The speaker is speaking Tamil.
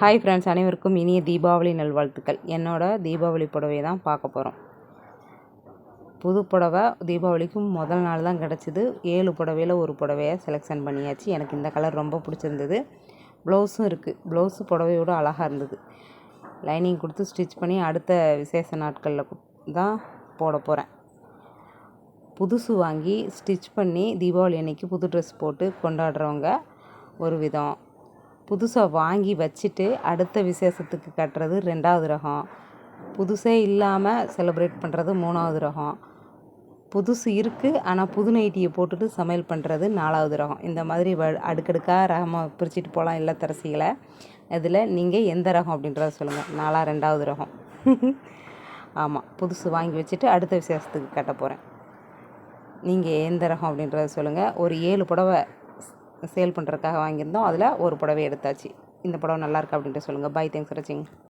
ஹாய் ஃப்ரெண்ட்ஸ், அனைவருக்கும் இனிய தீபாவளி நல்வாழ்த்துக்கள். என்னோட தீபாவளி புடவை தான் பார்க்க போகிறோம். புது புடவை தீபாவளிக்கும் முதல் நாள் தான் கிடச்சிது. 7 புடவையில் ஒரு புடவையை செலெக்ஷன் பண்ணியாச்சு. எனக்கு இந்த கலர் ரொம்ப பிடிச்சிருந்தது. ப்ளவுஸும் இருக்குது. ப்ளவுஸு புடவையோடு அழகாக இருந்தது. லைனிங் கொடுத்து ஸ்டிச் பண்ணி அடுத்த விசேஷ நாட்களில் தான் போட போகிறேன். புதுசு வாங்கி ஸ்டிச் பண்ணி தீபாவளி அன்னைக்கு புது ட்ரெஸ் போட்டு கொண்டாடுறவங்க ஒரு விதம். புதுசாக வாங்கி வச்சுட்டு அடுத்த விசேஷத்துக்கு கட்டுறது 2வது ரகம். புதுசே இல்லாமல் செலிப்ரேட் பண்ணுறது 3வது ரகம். புதுசு இருக்குது ஆனால் புது நைட்டியை போட்டுட்டு சமையல் பண்ணுறது 4வது ரகம். இந்த மாதிரி அடுக்கடுக்காக ரகமாக பிரிச்சுட்டு போகலாம் இல்லத்தரசிகளை. இதில் நீங்கள் எந்த ரகம் அப்படின்றத சொல்லுங்கள். 2வது ரகம். ஆமாம், புதுசு வாங்கி வச்சுட்டு அடுத்த விசேஷத்துக்கு கட்ட போகிறேன். நீங்கள் எந்த ரகம் அப்படின்றத சொல்லுங்கள். ஒரு 7 புடவை சேல் பண்ணுறதுக்காக வாங்கியிருந்தோம். அதில் ஒரு புடவை எடுத்தாச்சு. இந்த புடவை நல்லாயிருக்கு அப்படின்ட்டு சொல்லுங்கள். பை, தேங்க்ஸ் ஃபார் வாட்சிங்.